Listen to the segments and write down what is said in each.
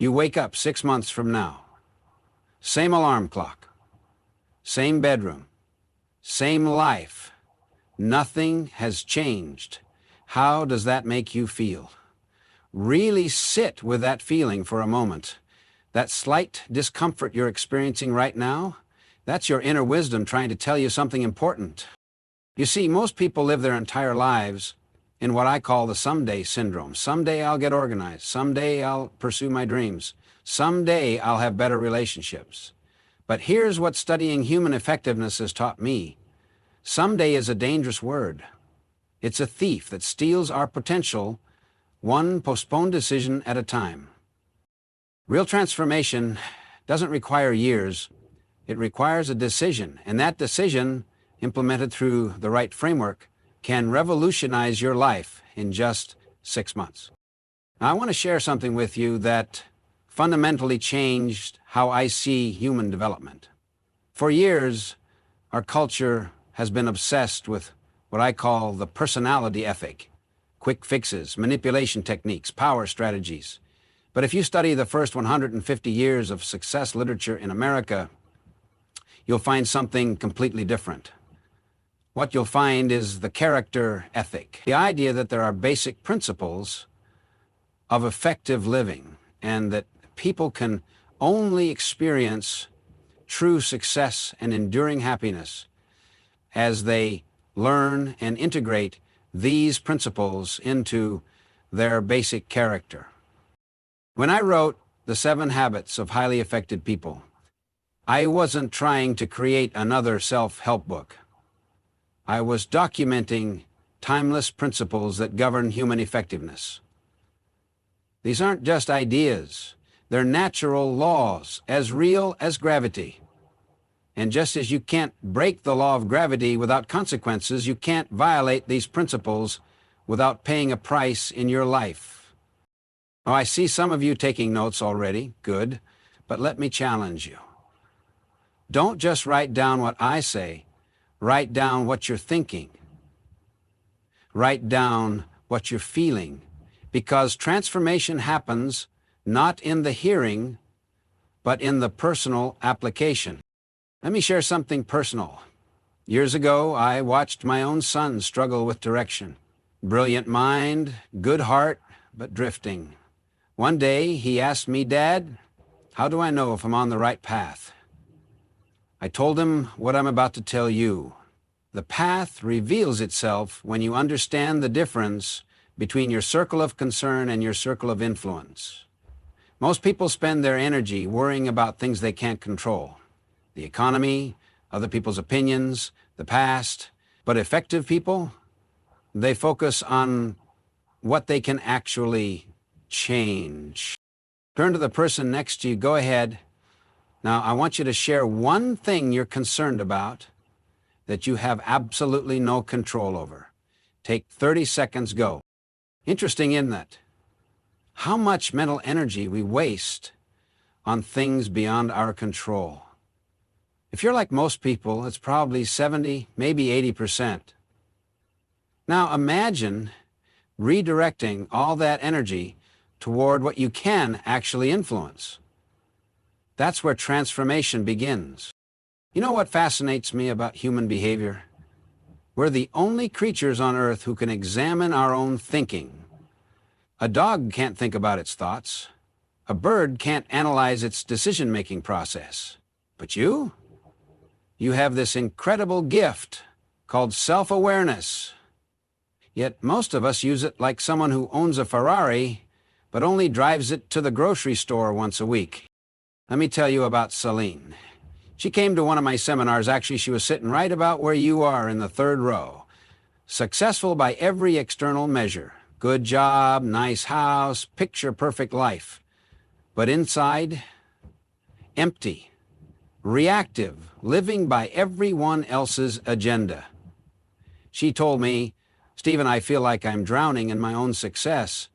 You wake up 6 months from now. Same alarm clock. Same bedroom. Same life. Nothing has changed. How does that make you feel? Really sit with that feeling for a moment. That slight discomfort you're experiencing right now, that's your inner wisdom trying to tell you something important. You see, most people live their entire lives in what I call the someday syndrome. Someday I'll get organized. Someday I'll pursue my dreams. Someday I'll have better relationships. But here's what studying human effectiveness has taught me. Someday is a dangerous word. It's a thief that steals our potential, one postponed decision at a time. Real transformation doesn't require years. It requires a decision, and that decision, implemented through the right framework, can revolutionize your life in just 6 months. Now, I want to share something with you that fundamentally changed how I see human development. For years, our culture has been obsessed with what I call the personality ethic, quick fixes, manipulation techniques, power strategies. But if you study the first 150 years of success literature in America, you'll find something completely different. What you'll find is the character ethic, the idea that there are basic principles of effective living and that people can only experience true success and enduring happiness as they learn and integrate these principles into their basic character. When I wrote The 7 Habits of Highly Effective People, I wasn't trying to create another self-help book. I was documenting timeless principles that govern human effectiveness. These aren't just ideas. They're natural laws, as real as gravity. And just as you can't break the law of gravity without consequences, you can't violate these principles without paying a price in your life. Oh, I see some of you taking notes already. Good. But let me challenge you. Don't just write down what I say. Write down what you're thinking. Write down what you're feeling. Because transformation happens not in the hearing, but in the personal application. Let me share something personal. Years ago, I watched my own son struggle with direction. Brilliant mind, good heart, but drifting. One day, he asked me, "Dad, how do I know if I'm on the right path?" I told him what I'm about to tell you. The path reveals itself when you understand the difference between your circle of concern and your circle of influence. Most people spend their energy worrying about things they can't control. The economy, other people's opinions, the past. But effective people, they focus on what they can actually change. Turn to the person next to you. Go ahead. Now, I want you to share one thing you're concerned about that you have absolutely no control over. Take 30 seconds, go. Interesting, isn't it? How much mental energy we waste on things beyond our control. If you're like most people, it's probably 70, maybe 80%. Now imagine redirecting all that energy toward what you can actually influence. That's where transformation begins. You know what fascinates me about human behavior? We're the only creatures on earth who can examine our own thinking. A dog can't think about its thoughts. A bird can't analyze its decision-making process. But you have this incredible gift called self-awareness. Yet most of us use it like someone who owns a Ferrari, but only drives it to the grocery store once a week. Let me tell you about Celine. She came to one of my seminars. Actually, she was sitting right about where you are in the 3rd row. Successful by every external measure. Good job, nice house, picture-perfect life. But inside, empty, reactive, living by everyone else's agenda. She told me, "Stephen, I feel like I'm drowning in my own success."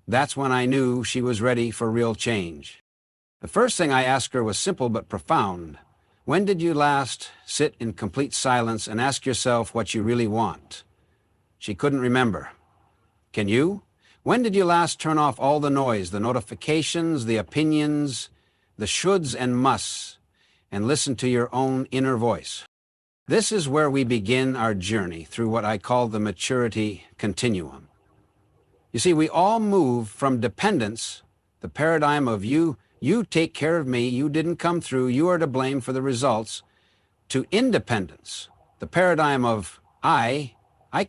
That's when I knew she was ready for real change. The first thing I asked her was simple but profound. When did you last sit in complete silence and ask yourself what you really want? She couldn't remember. Can you? When did you last turn off all the noise, the notifications, the opinions, the shoulds and musts, and listen to your own inner voice? This is where we begin our journey through what I call the maturity continuum. You see, we all move from dependence, the paradigm of you take care of me, you didn't come through, you are to blame for the results, to independence, the paradigm of I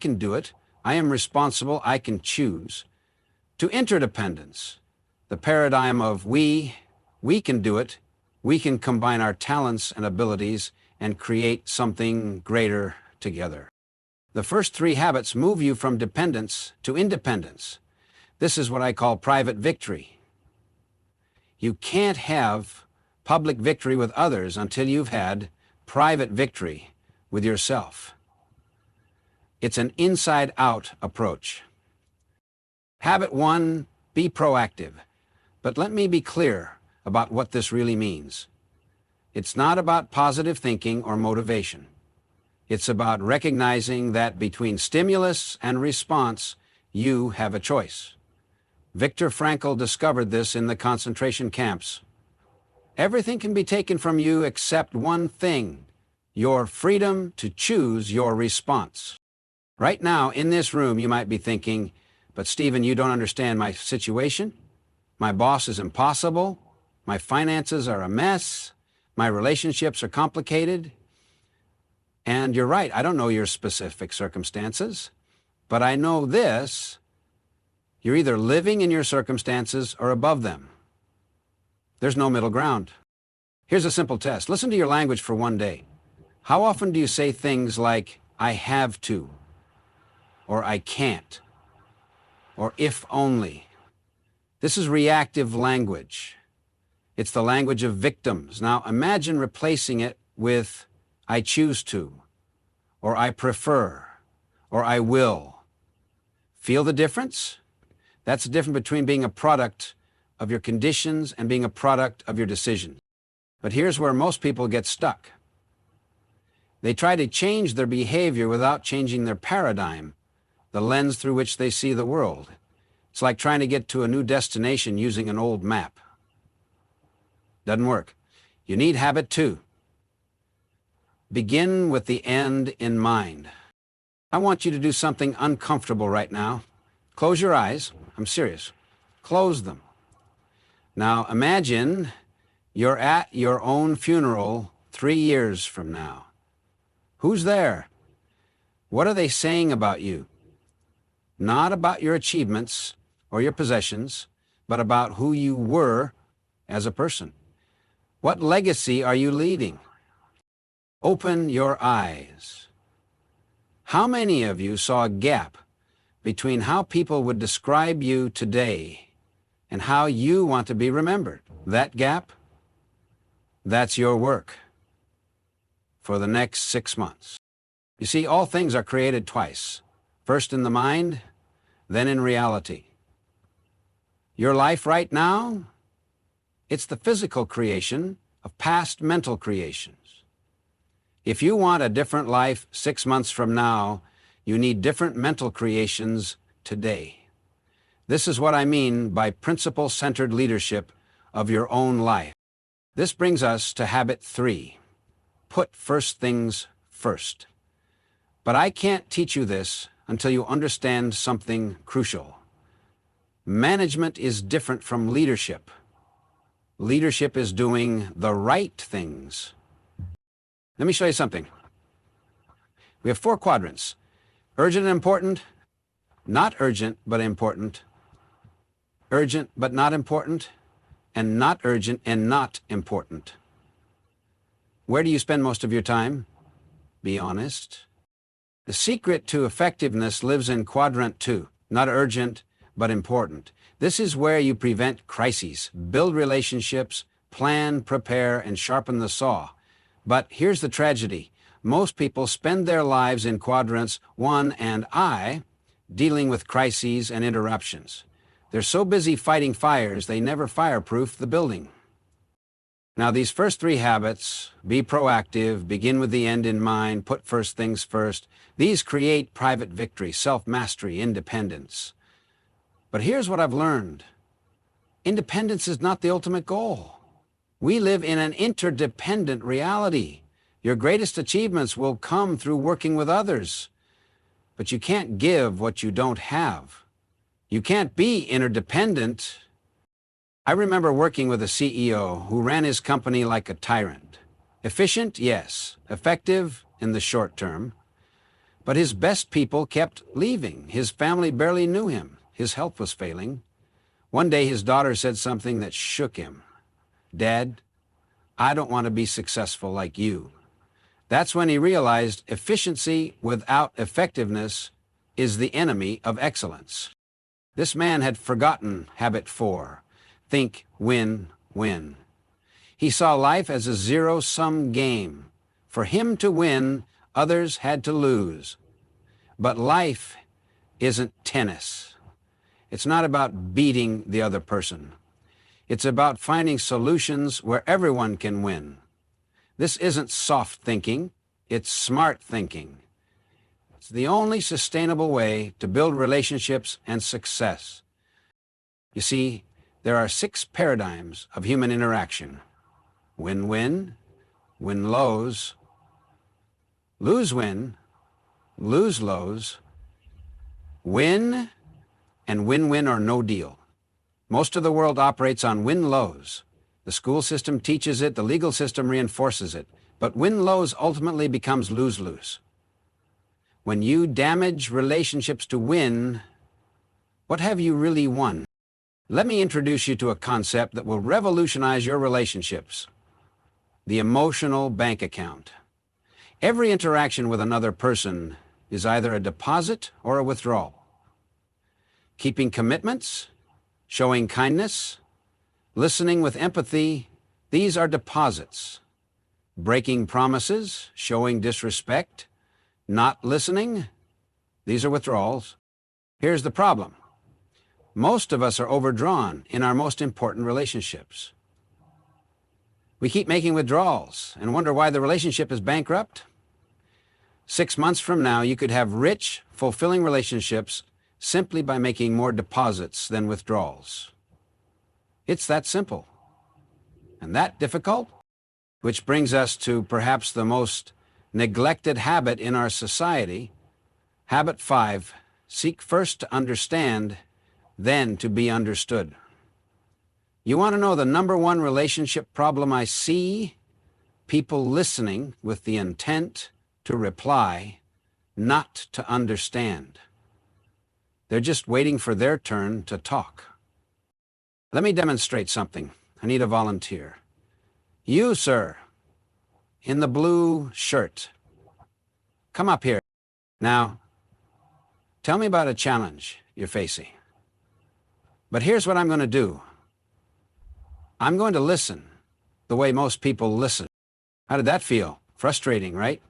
can do it, I am responsible, I can choose, to interdependence, the paradigm of we can do it, we can combine our talents and abilities and create something greater together. The first three habits move you from dependence to independence. This is what I call private victory. You can't have public victory with others until you've had private victory with yourself. It's an inside-out approach. Habit 1, be proactive. But let me be clear about what this really means. It's not about positive thinking or motivation. It's about recognizing that between stimulus and response, you have a choice. Viktor Frankl discovered this in the concentration camps. Everything can be taken from you except one thing, your freedom to choose your response. Right now, in this room, you might be thinking, but Stephen, you don't understand my situation. My boss is impossible. My finances are a mess. My relationships are complicated. And you're right, I don't know your specific circumstances, but I know this. You're either living in your circumstances or above them. There's no middle ground. Here's a simple test. Listen to your language for one day. How often do you say things like, I have to, or I can't, or if only? This is reactive language. It's the language of victims. Now imagine replacing it with, I choose to, or I prefer, or I will. Feel the difference? That's the difference between being a product of your conditions and being a product of your decisions. But here's where most people get stuck. They try to change their behavior without changing their paradigm, the lens through which they see the world. It's like trying to get to a new destination using an old map. Doesn't work. You need habit 2. Begin with the end in mind. I want you to do something uncomfortable right now. Close your eyes. I'm serious. Close them. Now imagine you're at your own funeral 3 years from now. Who's there? What are they saying about you? Not about your achievements or your possessions, but about who you were as a person. What legacy are you leaving? Open your eyes. How many of you saw a gap between how people would describe you today and how you want to be remembered? That gap? That's your work for the next 6 months. You see, all things are created twice. First in the mind, then in reality. Your life right now, it's the physical creation of past mental creations. If you want a different life 6 months from now, you need different mental creations today. This is what I mean by principle-centered leadership of your own life. This brings us to habit 3. Put first things first. But I can't teach you this until you understand something crucial. Management is different from leadership. Leadership is doing the right things. Let me show you something. We have 4 quadrants. Urgent and important, not urgent but important, urgent but not important, and not urgent and not important. Where do you spend most of your time? Be honest. The secret to effectiveness lives in quadrant 2, not urgent but important. This is where you prevent crises, build relationships, plan, prepare, and sharpen the saw. But here's the tragedy. Most people spend their lives in quadrants 1 and I, dealing with crises and interruptions. They're so busy fighting fires, they never fireproof the building. Now, these first 3 habits, be proactive, begin with the end in mind, put first things first, these create private victory, self-mastery, independence. But here's what I've learned. Independence is not the ultimate goal. We live in an interdependent reality. Your greatest achievements will come through working with others. But you can't give what you don't have. You can't be interdependent. I remember working with a CEO who ran his company like a tyrant. Efficient, yes. Effective in the short term. But his best people kept leaving. His family barely knew him. His health was failing. One day his daughter said something that shook him. "Dad, I don't want to be successful like you." That's when he realized efficiency without effectiveness is the enemy of excellence. This man had forgotten habit 4. Think win-win. He saw life as a zero-sum game. For him to win, others had to lose. But life isn't tennis. It's not about beating the other person. It's about finding solutions where everyone can win. This isn't soft thinking, it's smart thinking. It's the only sustainable way to build relationships and success. You see, there are 6 paradigms of human interaction. Win-win, win-lows, lose-win, lose-lows, win, and win-win or no deal. Most of the world operates on win-lows. The school system teaches it, the legal system reinforces it. But win-lows ultimately becomes lose-lose. When you damage relationships to win, what have you really won? Let me introduce you to a concept that will revolutionize your relationships. The emotional bank account. Every interaction with another person is either a deposit or a withdrawal. Keeping commitments, showing kindness, listening with empathy, these are deposits. Breaking promises, showing disrespect, not listening, these are withdrawals. Here's the problem. Most of us are overdrawn in our most important relationships. We keep making withdrawals and wonder why the relationship is bankrupt. 6 months from now, you could have rich, fulfilling relationships simply by making more deposits than withdrawals. It's that simple. And that difficult? Which brings us to perhaps the most neglected habit in our society. Habit 5, seek first to understand, then to be understood. You want to know the number one relationship problem I see? People listening with the intent to reply, not to understand. They're just waiting for their turn to talk. Let me demonstrate something. I need a volunteer. You, sir, in the blue shirt. Come up here. Now, tell me about a challenge you're facing. But here's what I'm going to do. I'm going to listen the way most people listen. How did that feel? Frustrating, right?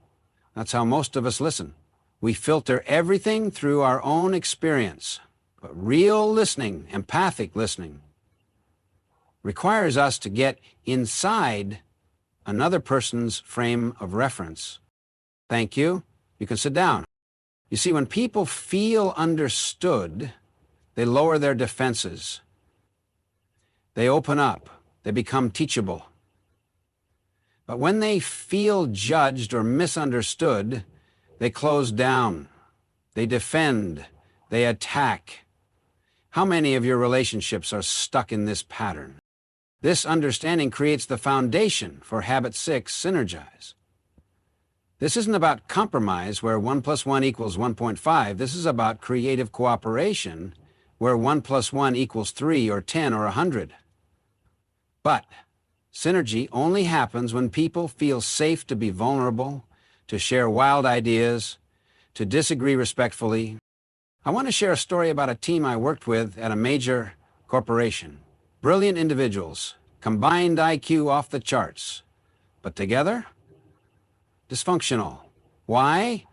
That's how most of us listen. We filter everything through our own experience. But real listening, empathic listening, requires us to get inside another person's frame of reference. Thank you. You can sit down. You see, when people feel understood, they lower their defenses. They open up. They become teachable. But when they feel judged or misunderstood, they close down. They defend. They attack. How many of your relationships are stuck in this pattern? This understanding creates the foundation for habit 6, Synergize. This isn't about compromise where 1 + 1 = 1.5. This is about creative cooperation where 1 + 1 = 3 or 10 or 100. But synergy only happens when people feel safe to be vulnerable, to share wild ideas, to disagree respectfully. I want to share a story about a team I worked with at a major corporation. Brilliant individuals, combined IQ off the charts, but together, dysfunctional. Why?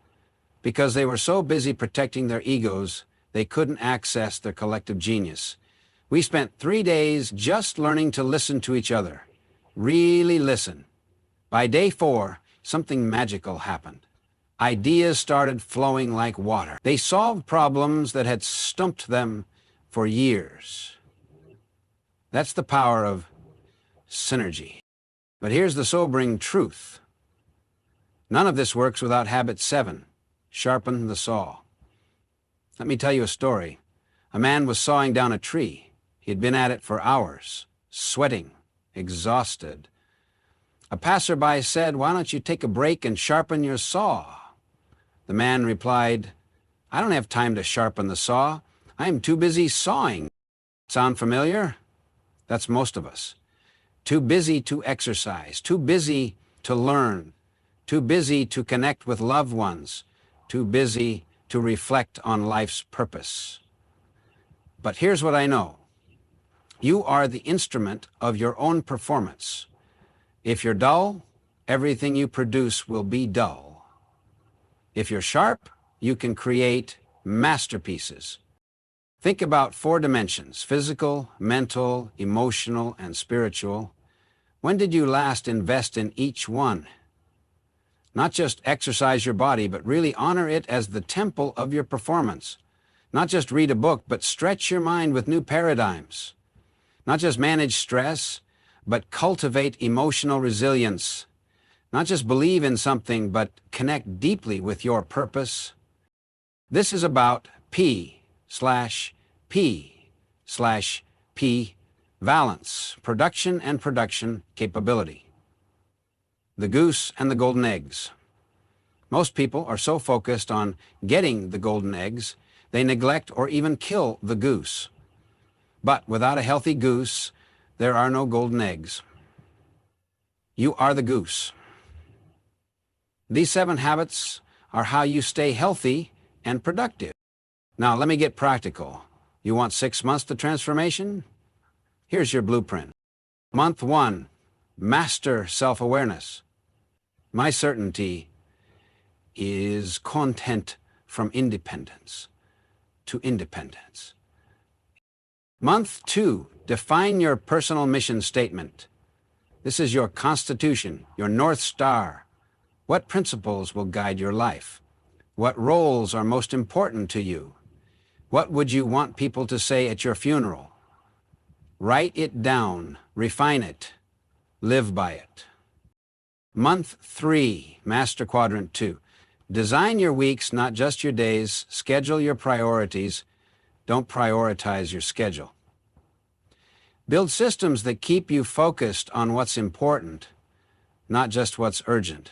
Because they were so busy protecting their egos, they couldn't access their collective genius. We spent 3 days just learning to listen to each other. Really listen. By day 4, something magical happened. Ideas started flowing like water. They solved problems that had stumped them for years. That's the power of synergy. But here's the sobering truth. None of this works without habit 7, sharpen the saw. Let me tell you a story. A man was sawing down a tree. He had been at it for hours, sweating, exhausted. A passerby said, "Why don't you take a break and sharpen your saw?" The man replied, "I don't have time to sharpen the saw. I am too busy sawing." Sound familiar? That's most of us. Too busy to exercise, too busy to learn, too busy to connect with loved ones, too busy to reflect on life's purpose. But here's what I know. You are the instrument of your own performance. If you're dull, everything you produce will be dull. If you're sharp, you can create masterpieces. Think about 4 dimensions: physical, mental, emotional, and spiritual. When did you last invest in each one? Not just exercise your body, but really honor it as the temple of your performance. Not just read a book, but stretch your mind with new paradigms. Not just manage stress, but cultivate emotional resilience. Not just believe in something, but connect deeply with your purpose. This is about P/P/P, valence, production and production capability. The goose and the golden eggs. Most people are so focused on getting the golden eggs, they neglect or even kill the goose. But without a healthy goose, there are no golden eggs. You are the goose. These 7 habits are how you stay healthy and productive. Now, let me get practical. You want 6 months to transformation? Here's your blueprint. Month 1, master self-awareness. My certainty is content from independence to independence. Month 2, define your personal mission statement. This is your constitution, your North Star. What principles will guide your life? What roles are most important to you? What would you want people to say at your funeral? Write it down, refine it, live by it. Month 3, Master Quadrant 2. Design your weeks, not just your days. Schedule your priorities. Don't prioritize your schedule. Build systems that keep you focused on what's important, not just what's urgent.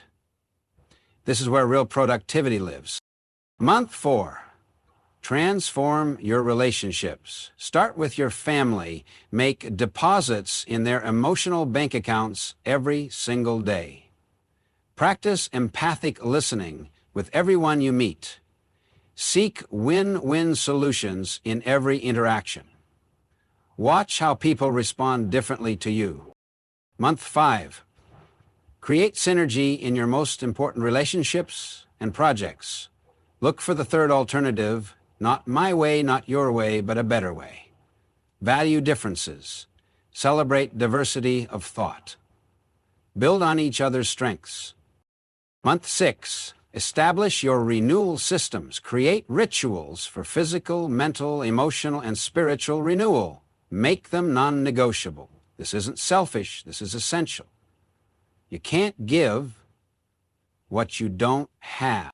This is where real productivity lives. Month 4, transform your relationships. Start with your family. Make deposits in their emotional bank accounts every single day. Practice empathic listening with everyone you meet. Seek win-win solutions in every interaction. Watch how people respond differently to you. Month 5, create synergy in your most important relationships and projects. Look for the third alternative, not my way, not your way, but a better way. Value differences. Celebrate diversity of thought. Build on each other's strengths. Month 6, establish your renewal systems. Create rituals for physical, mental, emotional, and spiritual renewal. Make them non-negotiable. This isn't selfish, this is essential. You can't give what you don't have.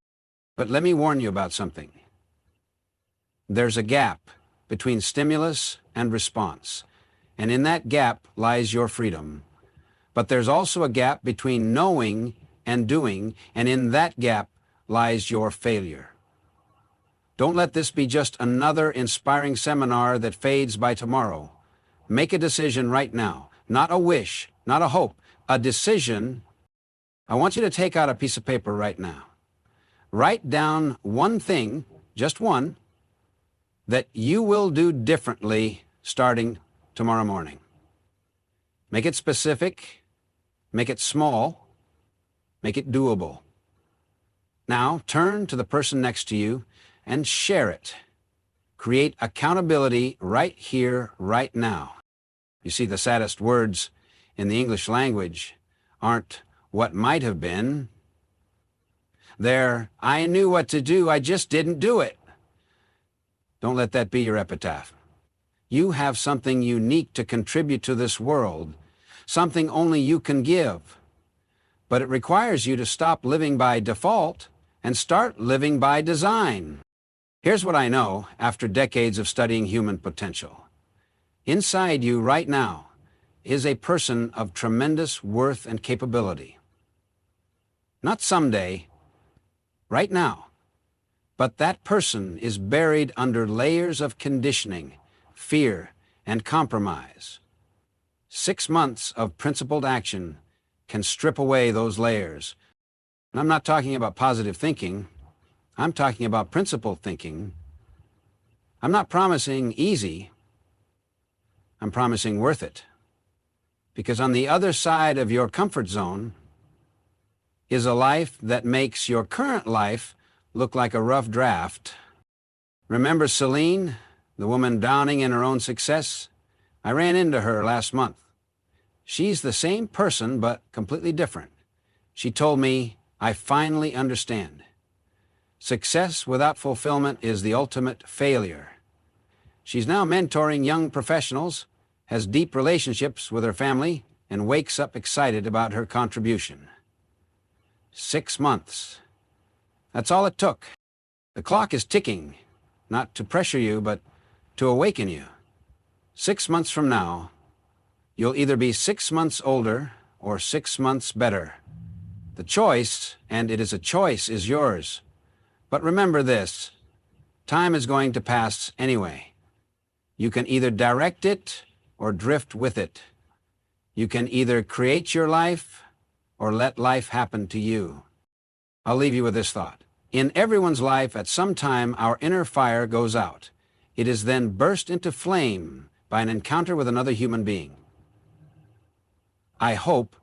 But let me warn you about something. There's a gap between stimulus and response, and in that gap lies your freedom. But there's also a gap between knowing and doing, and in that gap lies your failure. Don't let this be just another inspiring seminar that fades by tomorrow. Make a decision right now, not a wish, not a hope, a decision. I want you to take out a piece of paper right now. Write down one thing, just one, that you will do differently starting tomorrow morning. Make it specific, make it small, make it doable. Now turn to the person next to you and share it. Create accountability right here, right now. You see, the saddest words in the English language aren't what might have been. They're, I knew what to do, I just didn't do it. Don't let that be your epitaph. You have something unique to contribute to this world, something only you can give. But it requires you to stop living by default and start living by design. Here's what I know after decades of studying human potential. Inside you right now is a person of tremendous worth and capability. Not someday, right now. But that person is buried under layers of conditioning, fear, and compromise. 6 months of principled action can strip away those layers. And I'm not talking about positive thinking. I'm talking about principled thinking. I'm not promising easy. I'm promising worth it. Because on the other side of your comfort zone is a life that makes your current life look like a rough draft. Remember Celine, the woman drowning in her own success? I ran into her last month. She's the same person, but completely different. She told me, I finally understand. Success without fulfillment is the ultimate failure. She's now mentoring young professionals, has deep relationships with her family, and wakes up excited about her contribution. 6 months. That's all it took. The clock is ticking, not to pressure you, but to awaken you. 6 months from now, you'll either be 6 months older or 6 months better. The choice, and it is a choice, is yours. But remember this, time is going to pass anyway. You can either direct it or drift with it. You can either create your life or let life happen to you. I'll leave you with this thought. In everyone's life, at some time, our inner fire goes out. It is then burst into flame by an encounter with another human being. I hope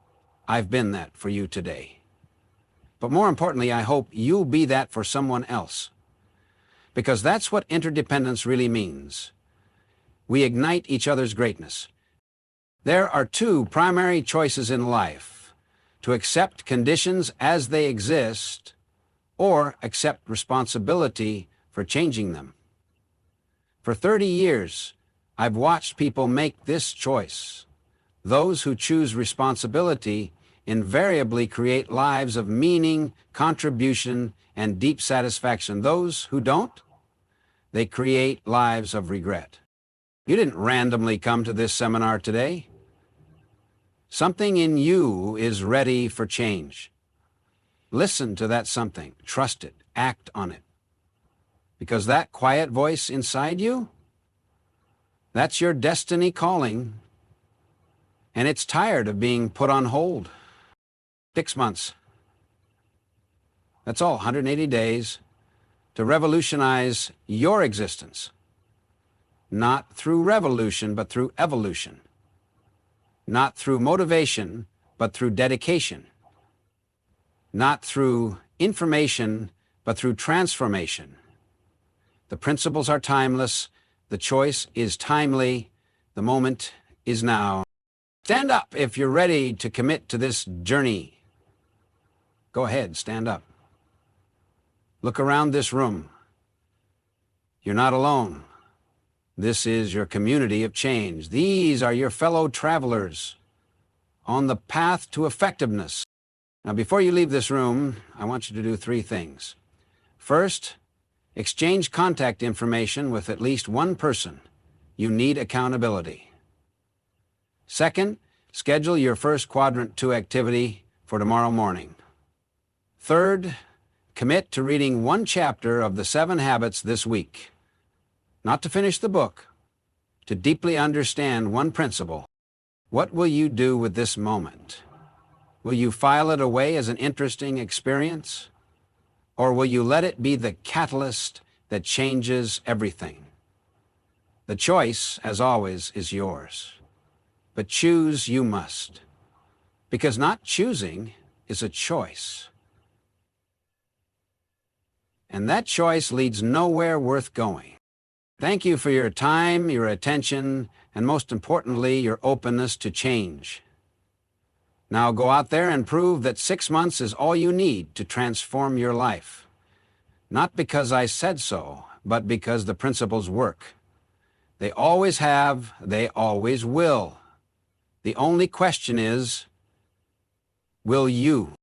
I've been that for you today. But more importantly, I hope you'll be that for someone else. Because that's what interdependence really means. We ignite each other's greatness. There are 2 primary choices in life: to accept conditions as they exist, or accept responsibility for changing them. For 30 years, I've watched people make this choice. Those who choose responsibility invariably create lives of meaning, contribution, and deep satisfaction. Those who don't, they create lives of regret. You didn't randomly come to this seminar today. Something in you is ready for change. Listen to that something, trust it, act on it. Because that quiet voice inside you, that's your destiny calling, and it's tired of being put on hold. 6 months. That's all, 180 days to revolutionize your existence. Not through revolution, but through evolution. Not through motivation, but through dedication. Not through information, but through transformation. The principles are timeless. The choice is timely. The moment is now. Stand up if you're ready to commit to this journey. Go ahead, stand up. Look around this room. You're not alone. This is your community of change. These are your fellow travelers on the path to effectiveness. Now, before you leave this room, I want you to do 3 things. First, exchange contact information with at least one person. You need accountability. Second, schedule your first Quadrant 2 activity for tomorrow morning. Third, commit to reading 1 chapter of the 7 Habits this week. Not to finish the book, to deeply understand one principle. What will you do with this moment? Will you file it away as an interesting experience? Or will you let it be the catalyst that changes everything? The choice, as always, is yours. But choose you must. Because not choosing is a choice. And that choice leads nowhere worth going. Thank you for your time, your attention, and most importantly, your openness to change. Now go out there and prove that 6 months is all you need to transform your life. Not because I said so, but because the principles work. They always have, they always will. The only question is, will you?